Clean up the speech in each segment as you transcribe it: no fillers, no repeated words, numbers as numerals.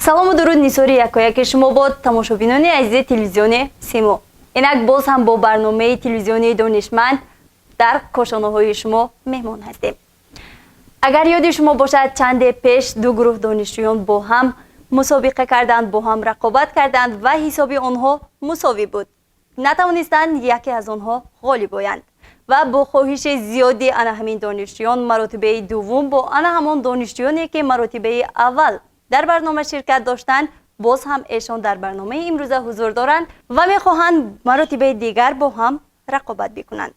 салому дуруд нисори якояки шумо бо тамошобинони азизи телевизиони симо. Инак боз ҳам бо барномаи телевизиони донишманд дар кошонаҳои шумо меҳмон ҳастем. агар ёди шумо бошад, чанде пеш ду гурӯҳ донишҷӯён бо ҳам мусобиқа карданд, бо ҳам рақобат карданд ва ҳисоби онҳо мусовӣ буд. натавонистанд яке аз онҳо ғолиб оянд ва бо хоҳиши зиёди ана ҳамин донишҷӯён маротибаи дуввум бо ана ҳамон донишҷӯёне ки маротибаи аввал дар барнома ширкат доштанд, боз ҳам эшон дар барномаи имрӯза ҳузур доранд ва мехоҳанд маротибаи дигар бо ҳам рақобат бикунанд.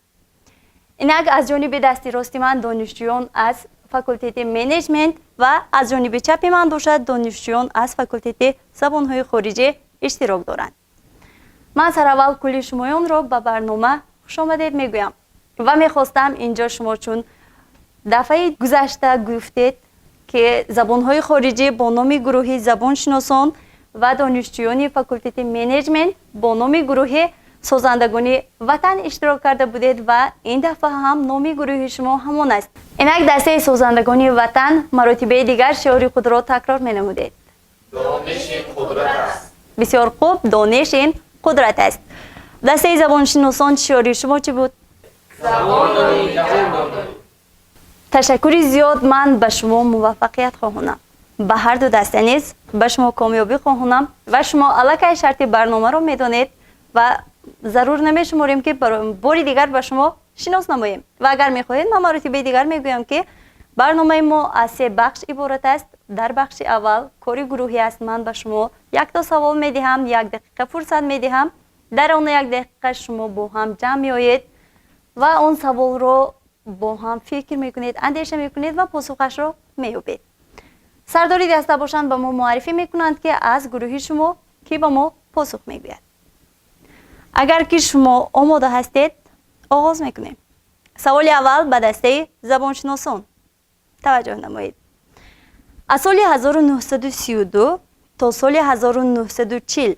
инак аз ҷониби дасти рости ман донишҷӯён аз факултети менеҷмент ва аз ҷониби чапи ман бошад донишҷӯён аз факултети забонҳои хориҷӣ иштирок доранд. ман сараввал кулли шумоёнро ба барнома хушомадед мегӯям ва мехостам инҷо шумо чун дафъаи гузашта гуфтед ки забонҳои хориҷӣ бо номи гурӯҳи забоншиносон ва донишҷӯёни факултети менеҷмент бо номи гурӯҳи созандагони ватан иштирок карда будед ва ин дафъа ҳам номи гурӯҳи шумо ҳамон аст. инак дастаи созандагони ватан маротибаи дигар шиёри худро такрор менамудед. дониш ин қудрат аст. бисёр хуб, дониш ин қудрат аст. дастаи забоншиносон шиёри шумо чӣ буд? забонони ҷаҳон. ташаккури зиёд ман ба шумо муваффақият хоҳонам. ба ҳарду даста низ ба шумо комёбӣ хоҳонам ва шумо аллакай шарти барномаро медонед ва зарур намешуморем ки бори дигар ба шумо шинос намоем. ва агар мехоҳед ман маротибаи дигар мегӯям ки барномаи мо аз 3 бахш иборат аст. дар бахши аввал кори гурӯҳӣ аст. ман ба шумо якта савол медиҳам, 1 дақиқа фурсат медиҳам. дар он 1 дақиқа шумо бо ҳам ҷамъ меоед ва он саволро бо ҳам фикр мекунед, андеша мекунед ва посухашро меёбед. сардори даста бошанд ба мо муаррифӣ мекунанд ки аз гурӯҳи шумо ки ба мо посух мегӯяд. агар ки шумо омода ҳастед, оғоз мекунем. саволи аввал ба дастаи забоншиносон. таваҷҷӯҳ намоед. аз соли 1932 то соли 1940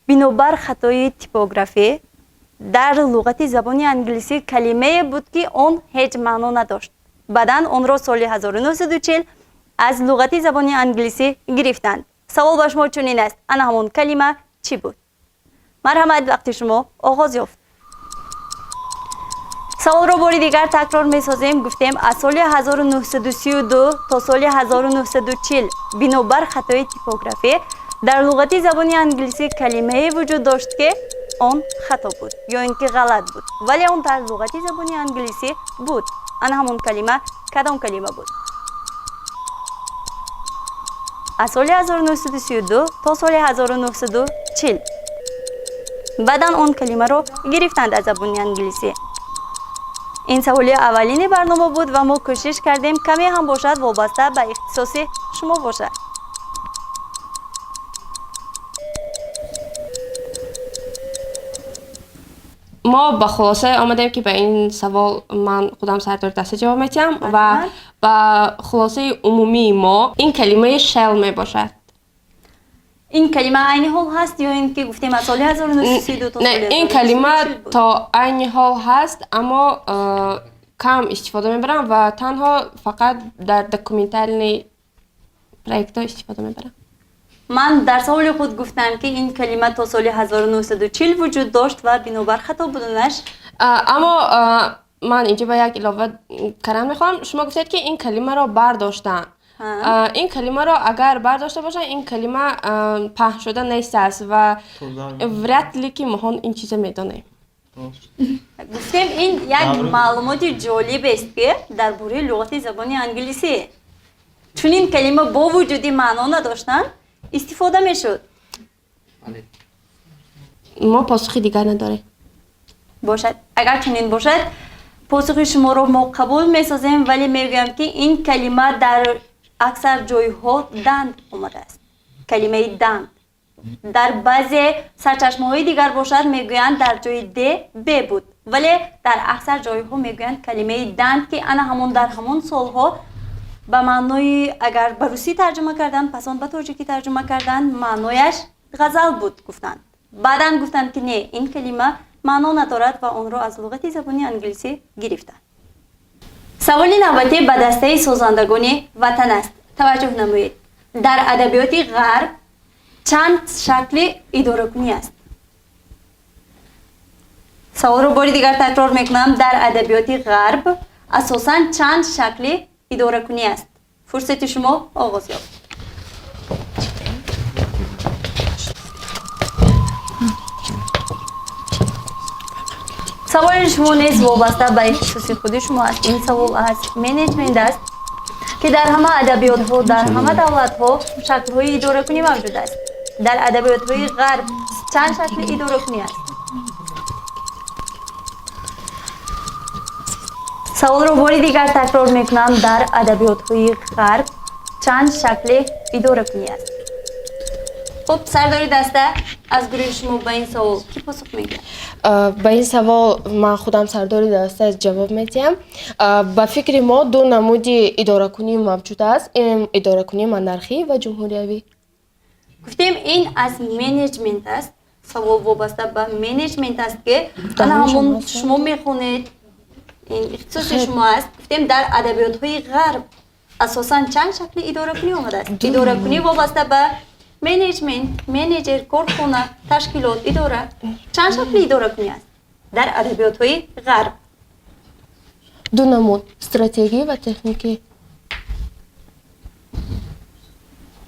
бинобар хатои типографӣ дар луғати забони англисӣ калимае буд ки он ҳеҷ маъно надошт. баъдан онро соли 1940 аз луғати забони англисӣ гирифтанд. савол ба шумо чунин аст: ана ҳамон калима чӣ буд? марҳамат, вақти шумо оғоз ёфт. саволро бори дигар такрор месозем. гуфтем аз соли 1932 то соли 1940 бинобар хатои типографӣ дар луғати забони англисӣ калимае вуҷуд дошт ки он хато буд ё ин ки ғалат буд, вале он дар луғати забони англисӣ буд. ана ҳамон калима кадом калима буд? аз соли 1932 то соли 1940 баъдан он калимаро гирифтанд аз забони англисӣ. ин саволи аввалини барнома буд ва мо кӯшиш кардем каме ҳам бошад вобаста ба ихтисоси шумо бошад. мо ба хулоса омадем ки ба ин савол ман худам сардори даста ҷавоб медиҳам ва ба хулосаи умумии мо ин калимаи shell мебошад. ин калима айни ҳол ҳаст ё ин ки гуфтем аз соли 1932 то соли 1940 ин калима то айни ҳол ҳаст, аммо кам истифода мебарам ва танҳо фақат дар документальни проектҳо истифода мебарам. ман дар саволи худ гуфтам ки ин калима то соли 1940 вуҷуд дошт ва бинобар хато буданаш. аммо ман инҷо ба як илова кардан мехоҳам. шумо гуфтед ки ин калимаро бардоштанд. ин калимаро агар бардошта бошанд, ин калима паҳн шуда нест аст ва вряд ли ки моҳон ин чиза медонем. гуфтем ин як маълумоти ҷолибест ки дар бораи луғати забони англисӣ чунин калима бо вуҷуди маъно надоштан истифода мешуд. мо посухи дигар надорем. бошад, агар чунин бошад, посухи шуморо мо қабул месозем, вале мегӯям ки ин калима дар аксар ҷойҳо данд омадааст. калимаи данд дар баъзе сарчашмаҳои дигар бошад мегӯянд дар ҷои д б буд, вале дар аксар ҷойҳо мегӯянд калимаи данд ки ана ҳамон дар ҳамон солҳо ба маънои агар ба русӣ тарҷума карданд, пас он ба тоҷикӣ тарҷума карданд, маънояш ғазал буд гуфтанд. баъдан гуфтанд ки не, ин калима маъно надорад ва онро аз луғати забони англисӣ гирифтанд. саволи навбатӣ ба дастаи созандагони ватан аст. таваҷҷӯҳ намоед. در ادبیات غرب چند شکل اداره کنی است؟ سوال رو باری دیگر تکرار میکنم. در ادبیات غرب اساساً چند شکل اداره کنی است؟ فرصت شما آغاز یافت. سوال شما نیست وابسته به اختصاص خود شما است. این سوال از منیجمنت است که در همه ادبیات ها در همه دولت ها شکل های اداره کنی موجود است. در ادبیات های غرب چند شکل اداره کنی است؟ سوال رو باری دیگر تکرار میکنم. در ادبیات های غرب چند شکل اداره کنی است؟ خب سرداری دسته از گروه شما به این سوال کی پاسخ میگه؟ به این سوال من خودم سرداری دسته جواب میدیم. به فکر ما دو نمود اداره کنی موجود است. این اداره کنی منارخی و جمهوریوی. گفتیم این از منیجمنت است. سوال وابسته به منیجمنت است که همون شما میخونید. این اختصاص شما است. گفتیم در ادبیات های غرب اساساً چند شکل اداره کنی آمده است؟ اداره کنی وابسته به منیجمنت، منیجر، کارخانه، تشکیلات، اداره چند شکل اداره کنی است در ادبیات های غرب؟ دو نمود استراتژی و تکنیکی.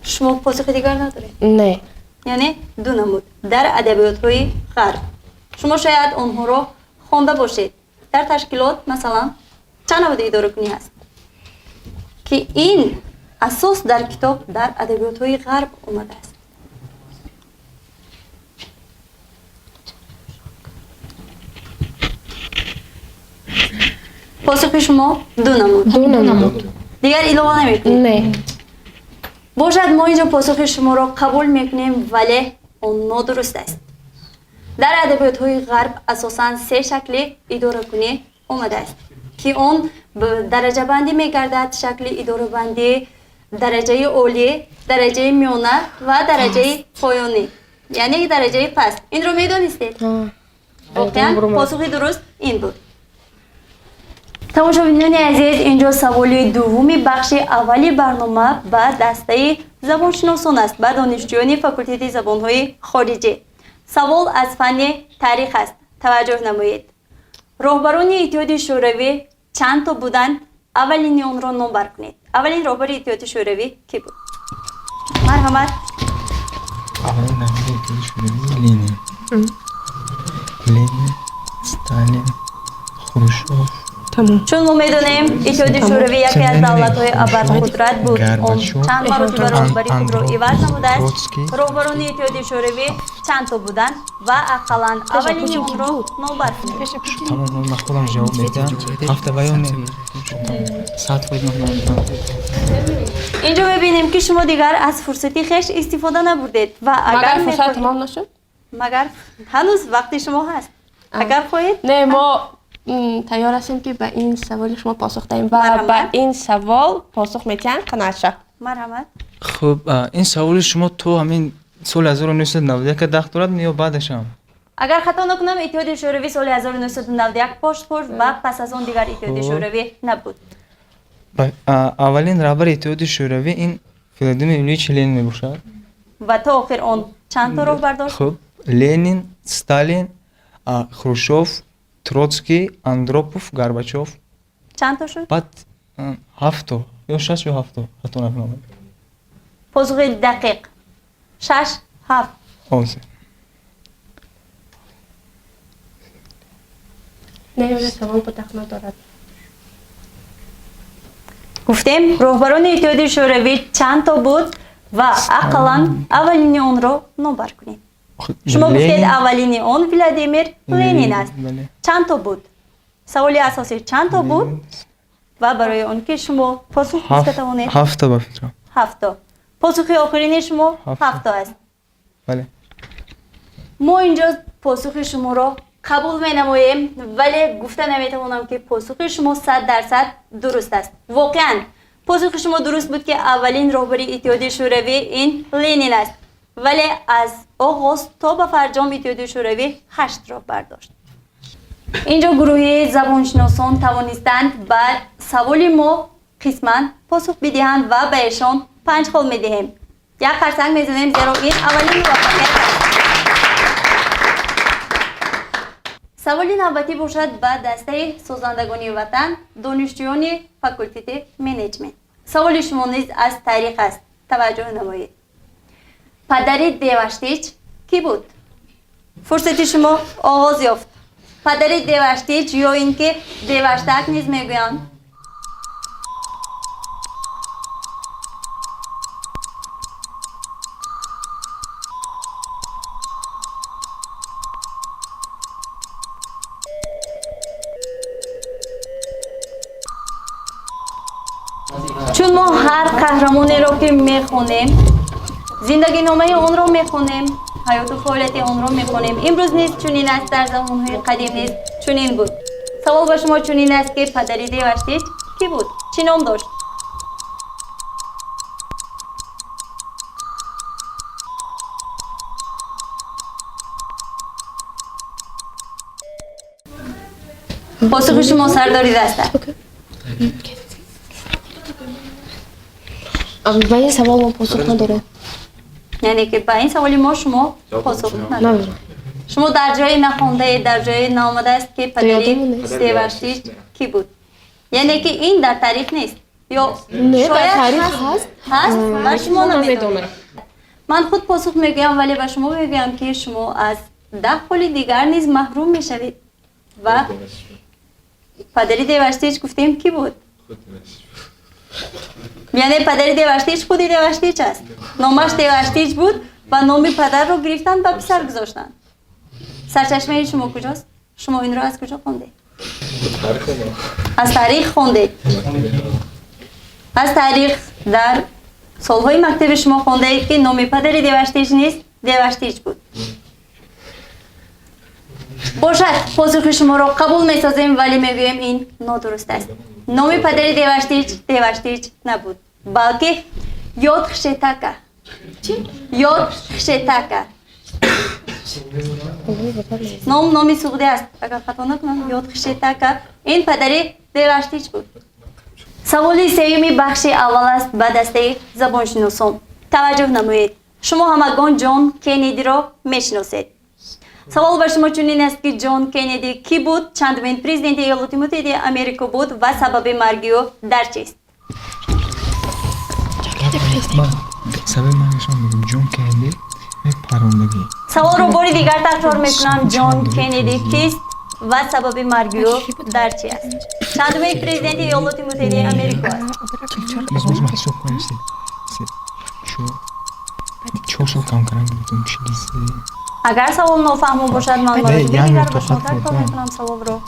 شما پاسخ دیگر ندارید؟ نه. یعنی دو نمود در ادبیات های غرب. شما شاید آنها رو خوانده باشید. در تشکیلات مثلا چند نمود اداره کنی هست که این اساس در کتاب در ادبیات های غرب اومده است. پاسخ شما دو نمود. دیگر علاوه نمیکنید؟ نه. باشد ما اینجا پاسخ شما را قبول میکنیم ولی اون نادرست است. در ادبیات های غرب اساساً سه شکل اداره کنی اومده است که اون درجه بندی میگردد. شکل اداره بندی درجه اولی، درجه میانه و درجه پایانی، یعنی درجه پست. این رو میدونستید؟ واقعا پاسخ درست این بود. تماشاچیان عزیز، اینجا سوال دومی بخش اولی برنامه به دسته زبانشناسان است، به دانشجویان فاکولته زبانهای خارجی. سوال از فن تاریخ است. توجه نمایید. راهبران اتحاد شوروی چند تا بودند؟ اولین اون را نام بر کنید. اولین راهبر اتحاد شوروی کی بود؟ مرحمت. اولین راهبر اتحاد شوروی لنین، استالین، خروشوف. چون ما میدونیم اتحاد شوروی یکی از دولت‌های ابرقدرت بود. اون چند مرتبه راهبری خود را عوض نموده است. راهبران اتحاد شوروی چند تا بودند و اقلاً اولین اون را نام بر کنید. تمام من خودم جواب میدم. هفته بیان ساعت باید اینجا ببینیم که شما دیگر از فرصتی خویش استفاده نبردید و اگر مگر فرصت تمام نشد؟ مگر هنوز وقتی شما هست. اگر خواهید نه ما تیار هستیم که به این سوال شما پاسخ دهیم و به این سوال پاسخ میتین قناعت شد. مرحمت. خب این سوال شما تو همین سال 1991 که دخترات یا بعدش هم؟ اگر خطا نکنم اتحاد شوروی سال 1991 پشت خورد و پس از اون دیگر اتحاد شوروی نبود. اولین راهبر اتحاد شوروی این ولادیمیر ایلیچ لنین میباشد. و تا آخر اون چند تا راهبر داشت؟ خب لنین، استالین، خروشوف، تروتسکی، اندروپوف، گورباچوف. چند تا شد؟ بعد 7 تا یا 6 یا 7 تا خطا نکنم. پاسخ دقیق 6 7. آوزه. نه سوال پاسخ ندارد. گفتیم راهبران اتحاد شوروی چند تا بود و اقلاً اولین اون رو نام بر کنید. شما گفتید اولین اون ولادیمیر لنین است. چند تا بود؟ سوالی اساسی چند تا بود؟ و برای اون که شما پاسخ بتوانید؟ 7 تا بفرستم. 7 تا. پاسخ آخرین شما 7 تا است. بله. ما اینجا پاسخ شما را قبول می نماییم ولی گفته نمیتوانم که پاسخ شما 100% درست است. واقعا پاسخ شما درست بود که اولین راهبر اتحاد شوروی این لنین است. ولی از آغاز تا به فرجام اتحاد شوروی 8 راهبر داشت. اینجا گروه زبانشناسان توانستند بر سوال ما قسماً پاسخ بدهند و بهشان 5 خل میدهیم. یک خرسنگ میزنیم زیرا این اولین موفقیت است. سوالی نوبتی باشد به دسته سازندگانی وطن دانشجویان فاکولته منیجمنت. سوال شما نیز از تاریخ است. توجه نمایید. پدر دیوشتیچ کی بود؟ فرصت شما آغاز یافت. پدر دیوشتیچ یا اینکه دیوشتک نیز میگویند. چون ما هر قهرمانی را که میخونیم زندگی نامه اون را میخونیم حیات و فعالیت اون را میخونیم امروز نیست چنین است در زمانهای قدیم نیست چنین بود سوال با شما چنین است که پدر دیوشتیچ کی بود؟ چی نام داشت؟ پاسخ شما سرداری دسته به این سوال ما پاسخ نداره. یعنی که به این سوالی ما شما پاسخ نداریم. شما در جای نخونده در جای نامده است که پدری دیوشتیچ کی بود. یعنی که این در تاریخ نیست یا نه در شاید تاریخ هست و شما نمیدونید. نمیدونم. من خود پاسخ میگویم ولی به شما میگویم که شما از 10 خل دیگر نیز محروم میشوید و پدری دیوشتیچ گفتیم کی بود. یعنی پدری دیوشتیچ خودی دیوشتیچ است. نامش دیوشتیچ بود و نام پدر رو گرفتن و پسر گذاشتن. سرچشمه شما کجاست؟ شما این رو از کجا خوندید؟ از تاریخ خوندید. از تاریخ در سالهای مکتب شما خوندید که نام پدری دیوشتیچ نیست دیوشتیچ بود. باشد پاسخ شما رو قبول میسازیم ولی میگوییم این نادرست است. نام پدری دیوشتیچ نبود بلکه یودخشتاکا. چی؟ یودخشتاکا. نامی سوخته است. اگر خطا نکنم یودخشتاکا این پدری دیوشتیچ بود. سوالی سیومی بخش اول است به دسته زبانشناسان. توجه نمایید. شما همگان جان کندی را میشناسید. سوال بر شما چنین است که جان کندی کی بود؟ چندمین پرزیدنت ایالات متحده آمریکا بود و سبب مرگ او در چیست؟ سبب مرگشان میگم جان کندی پروندگی. سوال رو باری دیگر تکرار میکنم. جان کندی کیست و سبب مرگ او در چی است؟ چندمین پرزیدنت ایالات متحده آمریکا است. باز محسوب کنیم چه سال کام کردن بودم چیزی. اگر سوال نافهمو باشد من مورد دیگر به شما تکرار میکنم سوال رو.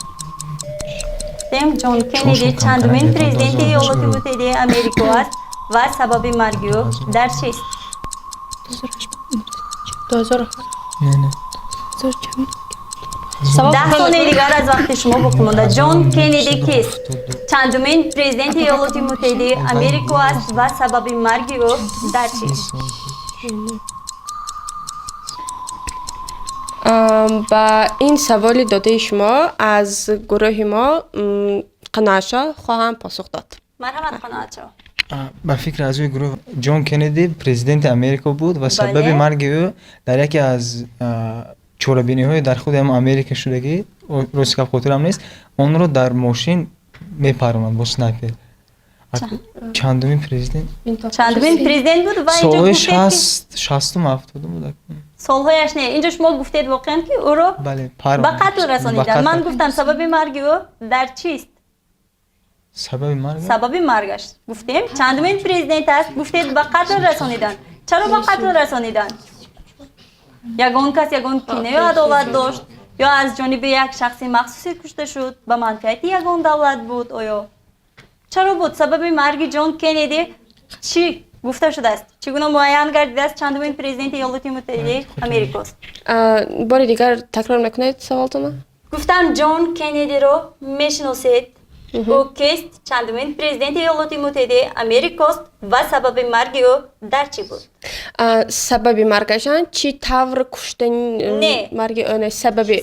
دیم جان کندی چندمین پرزیدنت ایالات متحده آمریکا است و سبب مرگ او در چیست؟ 2000 نه 10 ثانیه دیگر از وقت شما باقی مانده. جان کندی کیست؟ چندمین پرزیدنت ایالات متحده آمریکا است و سبب مرگ او در چیست؟ با این سوال داده شما از گروه ما قناعشا خواهم پاسخ داد. مرحمت قناعت با فکر از اوی گروه جان کندی پرزیدنت امریکا بود و سبب مرگ او در یکی از چوربینی های در خود هم امریکا شدگی روز که خاطرم نیست اون رو در ماشین میپروند با سنایپر. چندمین پرزیدنت بود و سالهای 60 و 70 بود. سالهایش نه اینجا شما گفتید واقعا که او رو بله به قتل رسانیدن. من گفتم سبب مرگ او در چیست؟ سبب مرگش گفتیم چندمین پرزیدنت است گفتید به قتل رسانیدن. چرا به قتل رسانیدن؟ یگان کس یگان کینه و عدالت داشت یا از جانب یک شخص مخصوصی کشته شد به منفعت یگان دولت بود آیا چرا بود؟ سبب مرگ جان کندی چی گفته شده است؟ چگونه معین گردیده است چندمین پرزیدنت ایالات متحده آمریکا است؟ بار دیگر تکرار میکنید سوالتون؟ گفتم جان کندی رو میشناسید؟ او کیست؟ چندمین پرزیدنت ایالات متحده آمریکا است و سبب مرگ او در چی بود؟ سبب مرگشان چی طور کشتن نه مرگ او نه سببش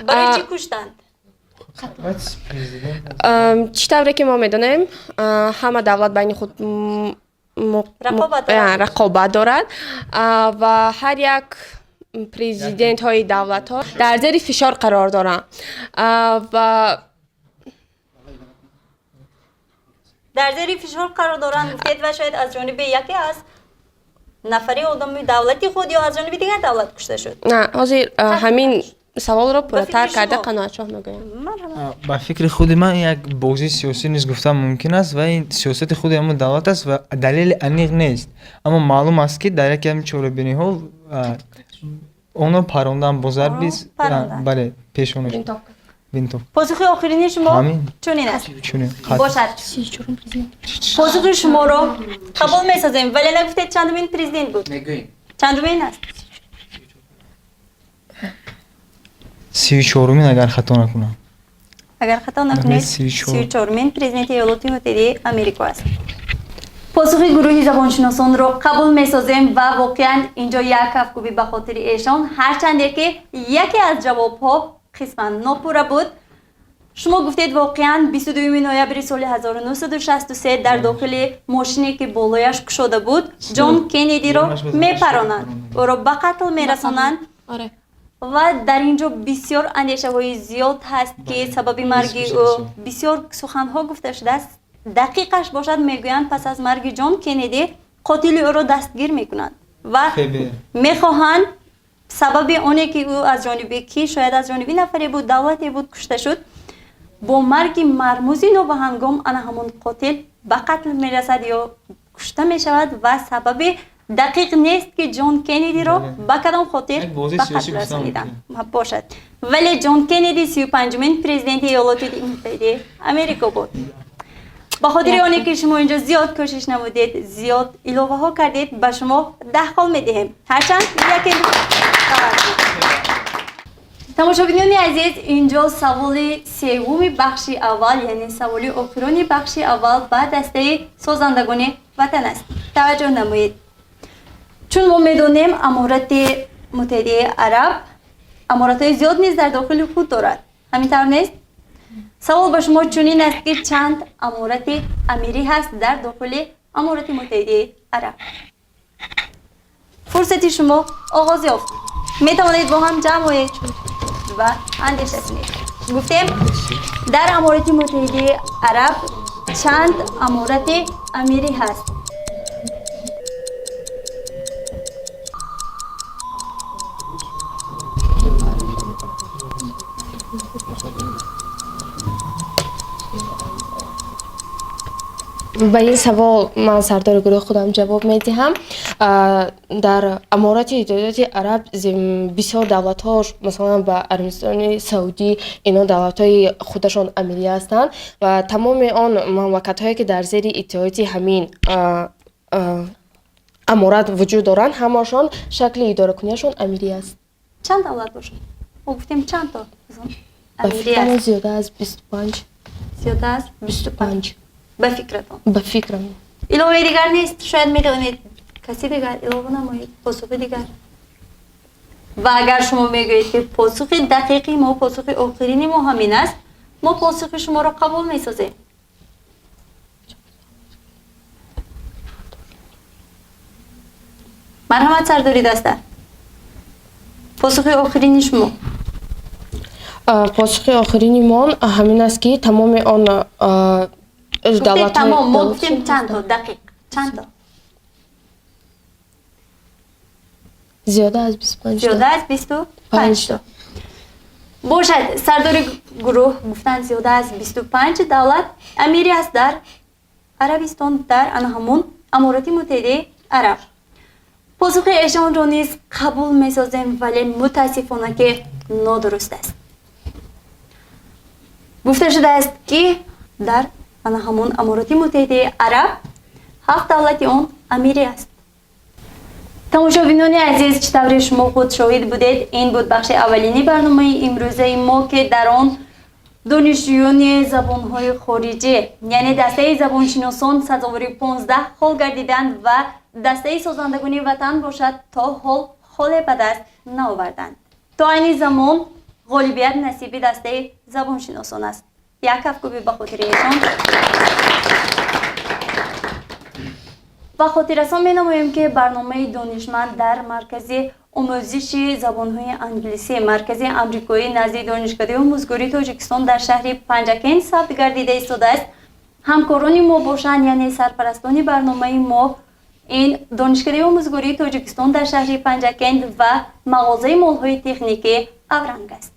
برای چی کشتند؟ چی طوری که ما میدونیم همه دولت بین خود рақобат дорад ва ҳар як президентҳои давлатҳо дар зери фишор қарор доранд ва در زیر فشار قرار دارند گفتید و شاید از جانب یکی از نفری آدم دولتی خود یا از جانب دیگر دولت کشته شد. نه ҳозир ҳамин саволро пурратар карда қаноатшоҳ мегӯям. ба фикри худи ман як бозии сиёсӣ низ гуфтан мумкин аст ва ин сиёсати худи ҳамон давлат аст ва далели аниқ нест. Аммо маълум аст ки дар яке ҳамин чорабиниҳо онро парондан бо зарби бале пешонаш винтовка. پاسخ آخرین شما همین. چنین است. چونین باشد. پاسخ شما رو قبول می‌سازیم ولی نگفتید چندمین پرزیدنت بود. چندمین است. 34مین اگر خطا نکنم. اگر خطا نکنید 34مین پرزیدنت ایالات متحده آمریکا است. پاسخ گروه زبانشناسان رو قبول می‌سازیم و واقعاً اینجا یک افکوبی به خاطر ایشان هرچند که یکی از جواب‌ها قسماً ناپورا بود. شما گفتید واقعاً 22 نوامبر سال 1963 در داخل ماشینی که بالایش کشاده بود جان کندی رو میپرانند او رو به قتل میرسانند و در اینجا بسیار اندیشه های زیاد هست که سبب مرگ او بسیار سخنها گفته شده است. دقیقش باشد میگویند پس از مرگ جان کندی قاتل او را دستگیر میکنند و میخواهند سبب اونه که او از جانب کی شاید از جانب نفری بود دولتی بود کشته شد با مرگ مرموزی نابهنگام آن همون قاتل به قتل میرسد یا کشته میشود و سبب دقیق نیست که جان کندی را به کدام خاطر به قتل رسانیدن باشد ولی جان کندی 35مین پرزیدنت ایالات متحده آمریکا بود. با خاطر آنی که شما اینجا زیاد کوشش نمودید زیاد علاوه ها کردید به شما 10 سال میدهیم هرچند یکی تماشابینان عزیز اینجا سوال سوم بخش اول یعنی سوال آخرین بخش اول به دسته سازندگان وطن است. توجه نمایید. چون ما میدونیم امارات متحده عرب امارات زیاد نیز در داخل خود دارد. همینطور نیست؟ سوال با شما چنین است که چند امارات امیری هست در داخل امارات متحده عرب. فرصتی شما آغاز یافت. می توانید با هم جمع و اندیشه کنید. گفتیم در امارات متحده عرب چند امارات امیری هست. به این سوال من سردار گروه خودم جواب میدهم. در امارات متحده عرب بسیار دولت ها مثلا با عربستان سعودی اینا دولت های خودشان امیری هستند و تمام آن مملکت هایی که در زیر اتحاد همین امارات وجود دارند همشان شکل اداره کنیشان امیری است. چند دولت باشد؟ گفتیم چند تا امیری است؟ زیاده از 25. زیاده از 25. به فکرتون؟ به فکرم. علاوه دیگر نیست؟ شاید میدونید کسی دیگر علاوه نمایید پاسخ دیگر. و اگر شما میگویید که پاسخ دقیقی ما پاسخ آخرینی ما همین است ما پاسخ شما را قبول میسازیم. مرحمت سرداری دسته. پاسخ آخرینی شما؟ پاسخ آخرینی ما همین است که تمام آن دولت تمام ما گفتیم چند تا دقیق چند تا زیاده از 25 زیاده از 25 تا باشد. سردار گروه گفتن زیاده از 25 دولت امیری است در عربستان در آن همون امارات متحده عرب. پاسخ ایشان را نیز قبول میسازیم ولی متاسفانه که نادرست است. گفته شده است که در آن همون امارات متحده عرب 7 دولت آن امیری است. تماشابینان عزیز چطور شما خود شاهد بودید این بود بخش اولینی برنامه امروزه ما که در آن دانشجویان زبانهای خارجی یعنی دسته زبانشناسان سزاوار 15 سال گردیدند و دسته سازندگان وطن باشد تا حال به دست نآوردند. تا این زمان غالبیت نصیب دسته زبانشناسان است. یک افکوبی به خاطر ایشان و خاطررسان می‌نماییم که برنامه دانشمند در مرکز آموزش زبان‌های انگلیسی مرکز آمریکایی نزد دانشکده آموزگاری تاجیکستان در شهر پنجکن ثبت گردیده ایستاده است. همکاران ما باشند، یعنی سرپرستان برنامه ما این دانشکده آموزگاری تاجیکستان در شهر پنجکن و مغازه مال‌های تکنیکی اورنگ است.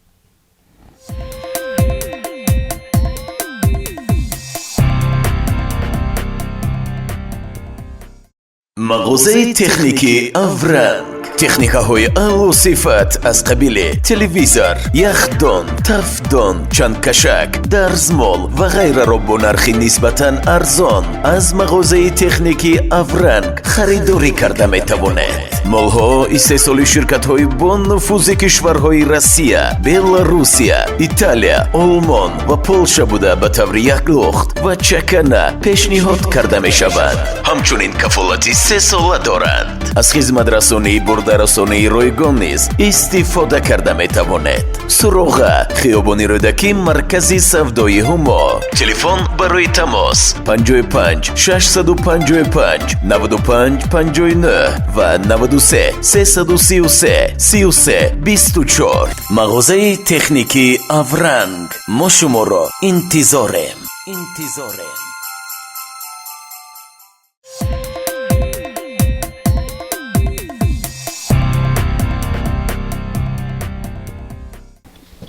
مغازه تکنیکی اورنگ، تکنیک‌های اعلی صفت از قبیل تلویزور، یخدان، تفدان، چند کشک، درزمال و غیره را با نرخی نسبتاً ارزان از مغازه تکنیکی اورنگ خریداری کرده می توانید. مالها استحصال شرکت‌های با نفوذ کشورهای روسیه، بلاروسیه، ایتالیا، آلمان و پولشا بوده به طور یک لخت و چکنه پیشنهاد کرده می شود. همچنین کفالتی 3 ساله دارند. از خدمت رسانی برده رسانی رایگان نیز استفاده کرده می توانید. سراغ خیابانی رودکی مرکزی سودای هما. تلفن برای تماس 55 655 95 59 و 93 333 33 24. مغازه تکنیکی اورنگ، ما شما را انتظاریم.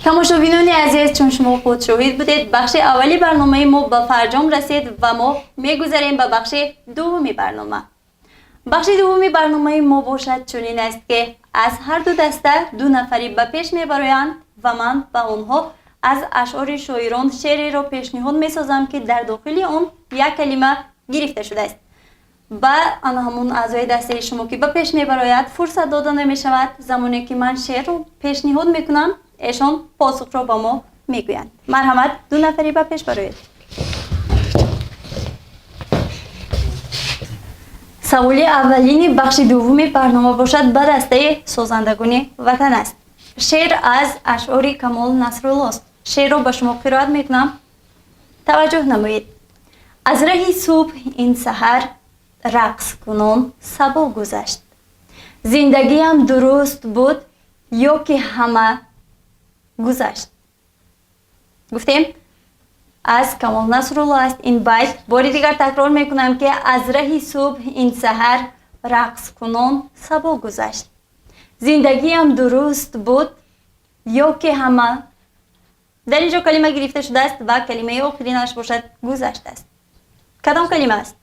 تماشاچیان عزیز، چون شما خود شاهد بودید بخش اولی برنامه ما به فرجام رسید و ما میگذاریم به بخش دومی برنامه. بخش دومی برنامه ما باشد چنین است که از هر دو دسته 2 نفری به پیش میبرایند و من به آنها از اشعار شاعران شعری را پیشنهاد میسازم که در داخل آن یک کلمه گرفته شده است. با آن همون اعضای دسته شما که به پیش میبراید فرصت داده نمی شود. زمانی که من شعر رو پیشنهاد میکنم ایشان پاسخ را با ما میگویند. مرحمت 2 نفری به پیش براید. سوال اولین بخش دومی برنامه باشد به دسته سازندگان وطن است. شعر از اشعار کمال نصرالله است. شعر را به شما قرائت میکنم، توجه نمایید. از راه صبح این سحر رقص کنان صبا گذشت. زندگیم درست بود یا که همه گذشت. گفتیم از کمال نصرالله است این بیت. باری دیگر تکرار میکنم که از راه صبح این سحر رقص کنان صبا گذشت. زندگیم درست بود یا که همه. در اینجا کلمه گرفته شده است و کلمه آخرینش باشد گذشته است. کدام کلمه است؟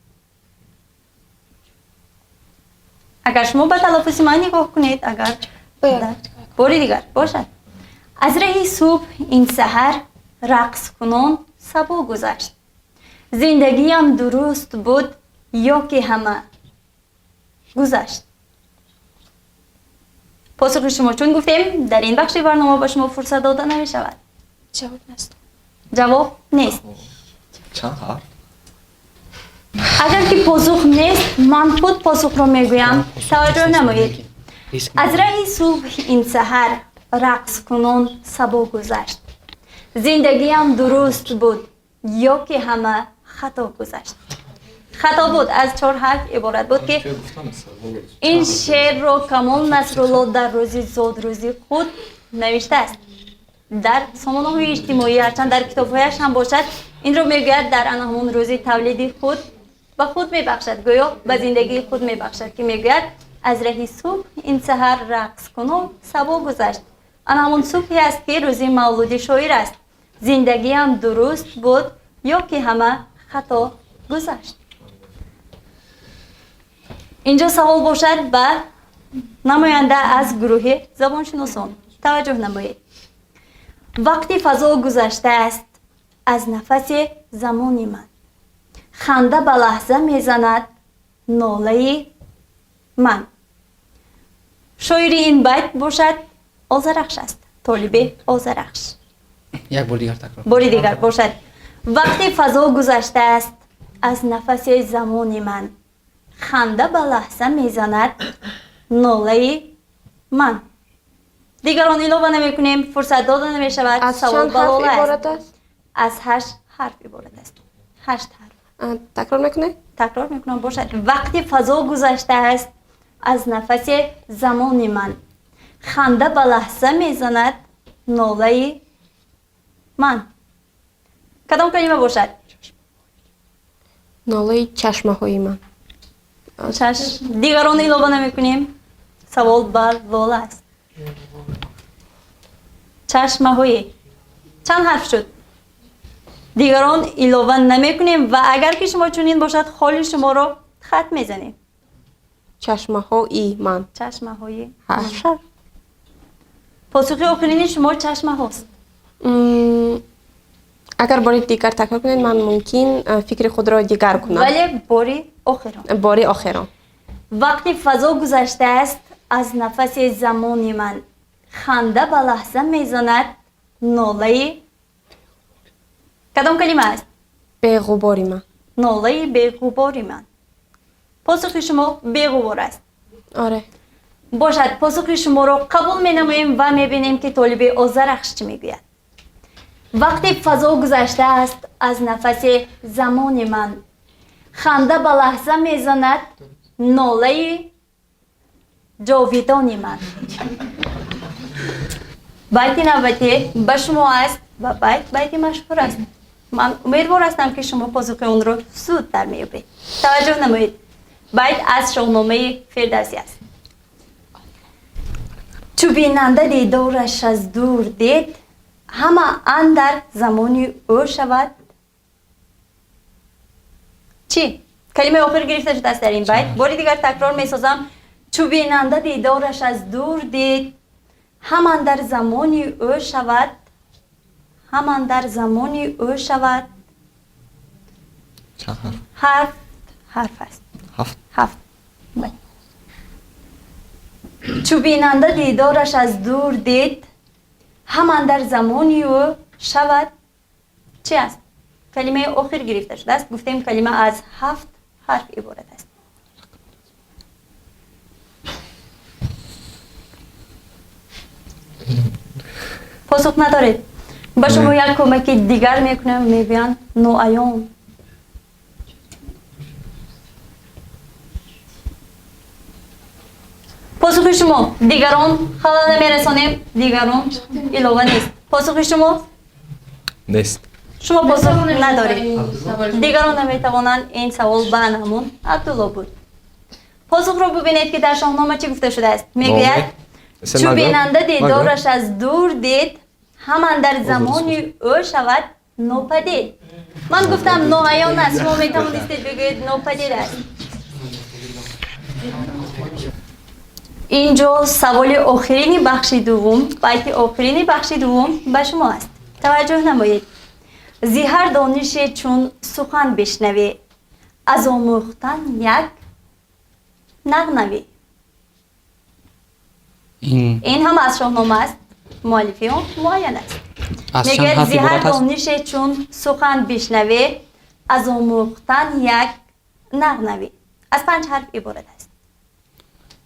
اگر شما به تلفظ من نگاه کنید، اگر باری دیگر باشد. از راه صبح این سحر رقص کنان صبا گذشت. زندگیم درست بود یا که همه گذشت. پاسخ شما چون گفتیم در این بخش برنامه با شما فرصت داده نمی شود. جواب نیست. جواب نیست. چند حرف؟ اگر که پاسخ نیست من خود پاسخ را میگویم. توجه نمایید. از راه صبح این سحر رقص کنان صبا گذشت. زندگیم درست بود یا که همه خطا گذشت. خطا بود از 4 حرف عبارت بود که این شعر را کمال نصرالله در روزی زاد روزی خود نوشته است. در سامانه‌های اجتماعی هرچند در کتاب‌هایش هم باشد این را میگوید در آن همون روزی تولید خود به خود میبخشد، گویا به زندگی خود میبخشد که میگوید از راه صبح این سحر رقص کنان صبا گذشت. آن همون صبحی است که روزی مولود شاعر است. زندگیم درست بود یا که همه خطا گذشت. اینجا سوال باشد به نماینده از گروه زبانشناسان. توجه نمایید. وقتی فضا گذشته است از نفس زمان من، خنده به لحظه میزند ناله من. شاعر این بیت باشد آذرخش است. طالب آذرخش. یک بار دیگر تکرار. باری دیگر باشد. وقتی فضا گذشته است از نفس زمان من، خنده به لحظه میزند ناله من. دیگران علاوه نمی کنیم، فرصت داده نمی شود. از چند حرف عبارت است؟ از 8 حرف عبارت است. 8 حرف. تکرار میکنه؟ تکرار میکنم باشد. وقتی فضا گذشته است از نفس زمان من، خنده به لحظه میزند ناله من. کدام کلمه باشد؟ ناله چشمه های من. چشم. دیگران اضافه نمیکنیم. سوال بر لولا است. چشمه های چند حرف شد؟ دیگران اضافه نمیکنیم و اگر که شما چنین باشد خالی شما رو خط میزنیم. چشمه های من. چشمه های حرف. پاسخ آخرین شما چشمه هاست. اگر باری دیگر تکرار کنید من ممکن فکر خود را دیگر کنم. ولی باری آخران. باری آخران. وقتی فضا گذشته است از نفس زمان من، خنده به لحظه میزند ناله کدام کلمه است؟ بی‌غباری من. ناله بی‌غباری من. پاسخ شما بی‌غبار است. آره. باشد پاسخ شما را قبول می نماییم و می بینیم که طالب آذرخش چی می گوید. وقتی فضا گذشته است از نفس زمان من، خنده به لحظه می زند ناله جاویدانی من. بیت نوبتی به شما است و بیت مشهور است. من امیدوار هستم که شما پاسخ اون رو زود در میابید. توجه نمایید. بیت از شاهنامه فردوسی است. چو بیننده دیدارش از دور دید، همه اندر زمانی او شود. چی؟ کلمه آخر گرفته شده است در این بیت. باری دیگر تکرار می سازم. چو بیننده دیدارش از دور دید، همان در زمانی او شود. همان در زمانی او شود. چند حرف؟ حرف است. 7. بله. چو بیننده دیدارش از دور دید، همان در زمانی او شود. چی است؟ کلمه آخر گرفته شده است. گفتیم کلمه از 7 حرف عبارت است. پاسخ ندارید. با شما یک کمک دیگر میکنم. میبین نوعیان. پاسخ شما دیگران خلال نمیرسانیم. دیگران علاوه نیست. پاسخ شما نیست. شما پاسخ ندارید. دیگران نمیتوانند این سوال به همون عبدالله بود. پاسخ رو ببینید که در شاهنامه چی گفته شده است. میگوید چو بیننده دیدارش از دور دید، همان در زمانی او شود ناپدید. من گفتم ناعیان است. شما میتوانستید بگویید ناپدید است. اینجا سوال آخرین بخش دوم، بیت آخرین بخش دوم به شما است. توجه نمایید. زی هر دانش چون سخن بشنوی، از آموختن یک نغنوی. این هم از شاهنامه است. مؤلفی اون معین است. میگه زی هر دانش چون سخن بشنوی، از آموختن یک نغنوی. از 5 حرف عبارت است.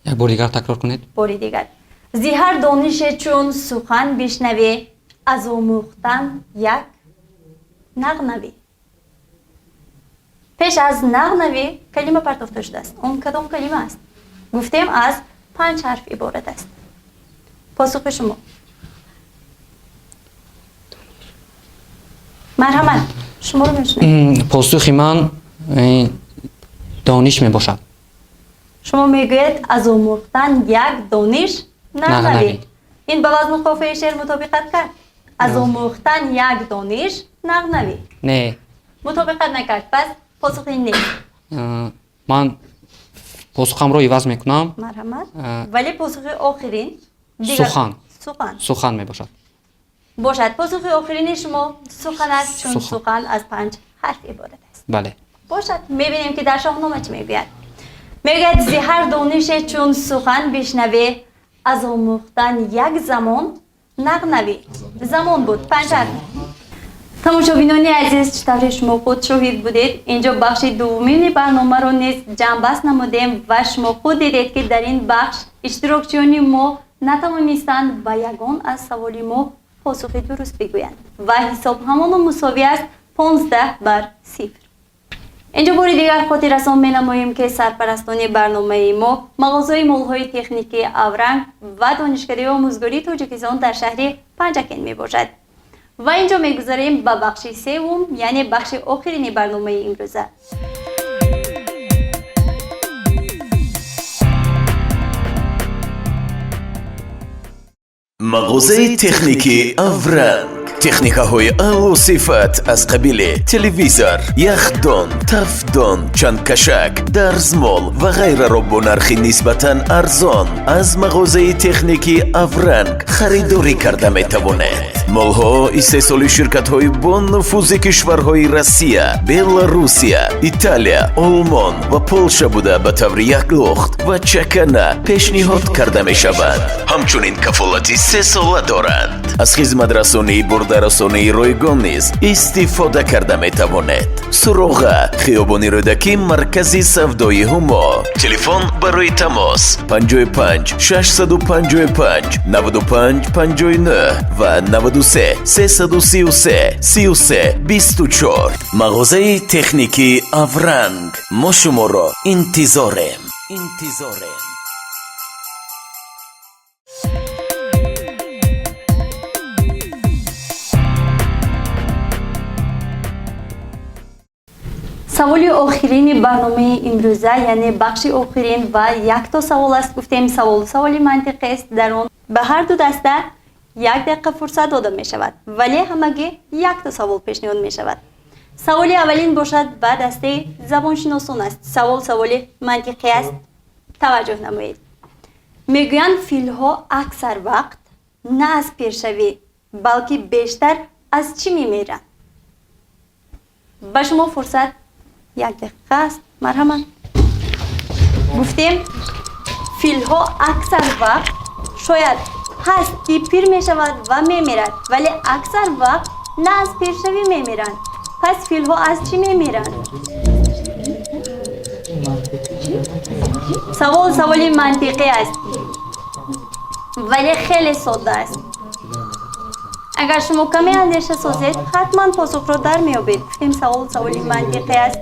یک بار دیگر تکرار کنید. باری دیگر. زی هر دانش چون سخن بشنوی، از آموختن یک نغنوی. پیش از نغنوی کلمه پرتافته شده است. اون کدام کلمه است؟ گفتیم از 5 حرف عبارت است. پاسخ شما. مرحمت شما رو میشنید. پاسخ من دانش می باشد. شما میگوید از آموختن یک دانش نغنوی. این به وزن قافیه شعر مطابقت کرد. از آموختن یک دانش نغنوی. نه. مطابقت نکرد. پس پاسخ این نیست. من پاسخم رو عوض میکنم. مرحمت. ولی پاسخ آخرین سخن می باشد. باشد. پاسخ آخرین شما سخن است، چون سخن از 5 حرف عبارت است. بله. باشد. میبینیم که در شاهنامه چی میگوید. میگوید زی هر دانش چون سخن بشنوی، از آموختن یک زمان نغنوی. زمان بود 5 حرف. تماشابینان عزیز، چطور شما خود شاهد بودید. اینجا بخش دومین برنامه رو نیز جنببست نمودیم و شما خود دیدید که در این بخش اشتراکچیان ما نتوانستند به یگان از سوال ما پاسخ درست بگویند و حساب همان مساوی است 15-0. اینجا باری دیگر خاطررسان می‌نماییم که سرپرستان برنامه ما مغازه مول‌های تکنیکی اورنگ و دانشکده آموزگاری تاجیکستان در شهر پنجکن میباشد. و اینجا میگذاریم به بخش سوم، یعنی بخش آخرین برنامه امروزه. مغازه تکنیکی اورنگ، تکنیک‌های اعلی صفت از قبیل تلویزور، یخدان، تفدان، چندکشک، درزمال و غیره را با نرخی نسبتاً ارزان از مغازه تکنیکی اورنگ خریداری کرده می توانید. مالها استحصال شرکت‌های با نفوذ کشورهای روسیه، بلاروسیه، ایتالیا، آلمان و پولشا بوده به طور یک لخت و چکنه پیشنهاد کرده می شود. همچنین کفالتی 3 ساله دارند. از خدمت رسانی برده رسانی رایگان نیز استفاده کرده می توانید. سراغ خیابانی رودکی مرکزی سودای هما. تلفن برای تماس 55 655 95 59 و 93 333 33 24. مغازه تکنیکی اورنگ، ما شما را انتظاریم. سوال آخرین برنامه امروزه، یعنی بخش آخرین و یک تا سوال است. گفتیم سوال منطقی است، در آن به هر دو دسته 1 دقیقه فرصت داده می شود، ولی همگی 1 تا سوال پیشنهاد می شود. سوال اولین باشد به دسته زبانشناسان است. سوال منطقی است، توجه نمایید. میگویند فیل‌ها اکثر وقت نه از پیشروی بلکه بیشتر از چی میمیرند؟ به شما فرصت 1 دقیقه است. مرحبا. گفتیم فیل‌ها اکثر وقت شاید هست که پیر می شود و می میرد، ولی اکثر وقت نه از پیشروی می میرند. پس فیل‌ها از چی می میرند؟ سوال منطقی است، ولی خیلی ساده است. اگر شما کمی اندیشه سازید حتما پاسخ را در میابید. گفتیم سوال منطقی است.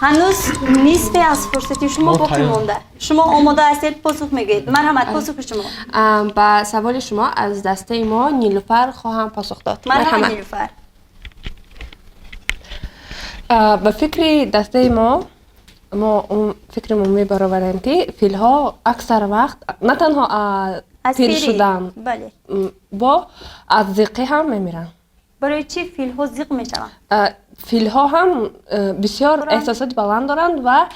هنوز نصف از فرصتی شما باقی مونده. شما آماده هستید پاسخ میگید. مرحمت، پاسخ شما. با سوال شما از دسته ما نیلوفر خواهم پاسخ داد. مرحمت نیلوفر. به فکر دسته ما اون فکرمون میبرآوریم که فیل‌ها اکثر وقت نه تنها از پیر پیری شدن، بله، با از زیقی هم میمیرن. برای چی فیل‌ها زیق میشوند؟ فیل‌ها هم بسیار احساسات بلند دارند و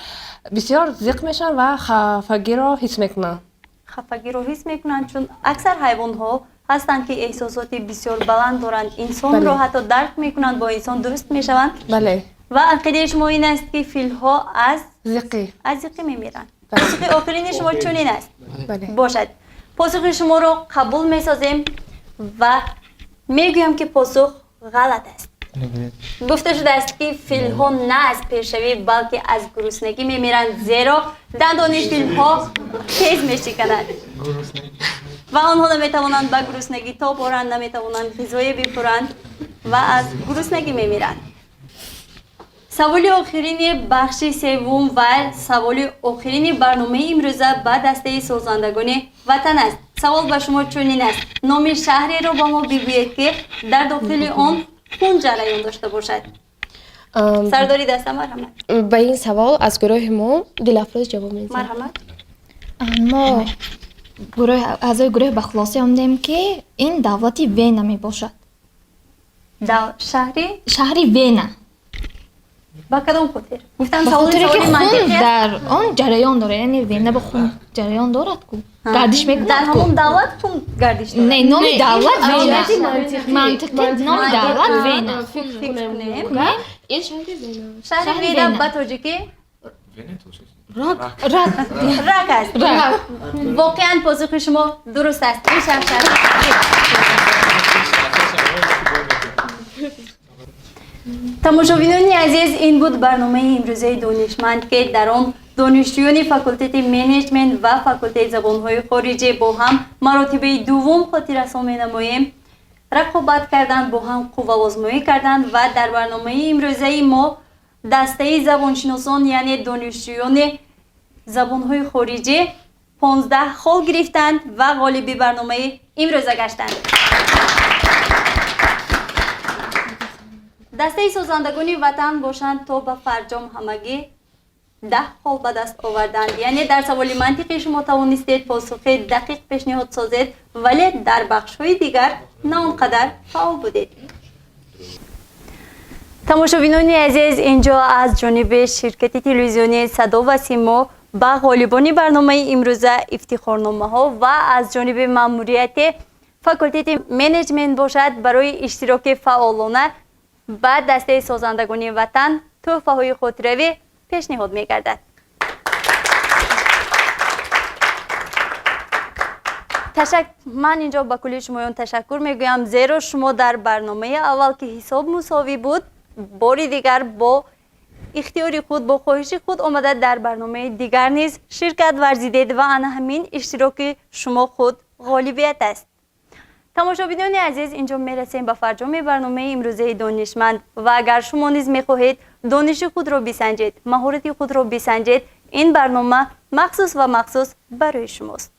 بسیار زیق میشن و خفگی را حس میکنن. خفگی رو حس میکنن چون اکثر حیوان‌ها هستند که احساسات بسیار بلند دارند. انسان بله. رو حتی درک میکنند، با انسان دوست میشوند. بله. و عقیده شما این است که فیل‌ها از زیقی میمیرند. بله. پاسخ آخرین شما چنین است. بله. باشد. پاسخ شما رو قبول میسازیم و میگویم که پاسخ غلط است. گفته شده است که فیل‌ها نه از پیشروی بلکه از گرسنگی میمیرند، زیرا دندان فیل‌ها تیز میشکنند و آنها نمیتوانند به گرسنگی تاب آورند، نمیتوانند غذای بخورند و از گرسنگی میمیرند. سوال آخرین بخش سوم و سوال آخرین برنامه امروزه به دسته سازندگان وطن است. سوال به شما چنین است: نام شهری را با ما بگویید که در داخل آن خون جریان داشته باشد. سرداری دسته. مرحمت. به این سوال از گروه ما دلافروز جواب میدیم. مرحمت. ما اعضای گروه به خلاصه آمدیم که این دولتی وینا می باشد. شهری وینا. با کدام خاطر؟ گفتم به خاطر که سوال منطقی خون است. در آن جریان داره، یعنی وینا به خون جریان دارد کو گردش میکند در همون دولت خون گردش دارد. نه، نام دولت وینا. منطقی نام دولت وینا. فکر کنیم این شهر وینا. شهر وینا به تاجیکی رک رک است. واقعا پاسخ شما درست است. این شهر تماشابینان عزیز، این بود برنامه امروزه دانشمند که در آن دانشجویان فاکولته منیجمنت و فاکولته زبانهای خارجی با هم مراتب دوم خاطررسانی می‌نماییم. رقابت کردند، با هم قوه آزمایی کردند و در برنامه امروزه ما دسته زبانشناسان یعنی دانشجویان زبانهای خارجی 15 خال گرفتند و غالب برنامه امروزه گشتند. دسته سازندگان وطن باشند تا به فرجام همگی 10 خال به دست آوردند. یعنی در سوال منطقی شما توانستید پاسخ دقیق پیشنهاد سازید ولی در بخش‌های دیگر نه آنقدر فعال بودید. تماشابینان عزیز، اینجا از جانب شرکت تلویزیونی صدا و سیما به غالبان برنامه امروزه افتخارنامه ها و از جانب ماموریت فاکولته منیجمنت باشد برای اشتراک فعالانه به دسته سازندگان وطن تحفه های خودروی پیشنهاد می گردد. من اینجا با کلی شمایان تشکر میگویم زیرا شما در برنامه اول که حساب مساوی بود باری دیگر با اختیاری خود با خواهش خود آمده در برنامه دیگر نیز شرکت ورزیدید و آن همین اشتراک شما خود غالبیت است. تماشابینان عزیز، اینجا میرسیم به فرجام برنامه امروزه دانشمند و اگر شما نیز میخواهید دانش خود را بسنجید، مهارت خود را بسنجید، این برنامه مخصوص برای شماست.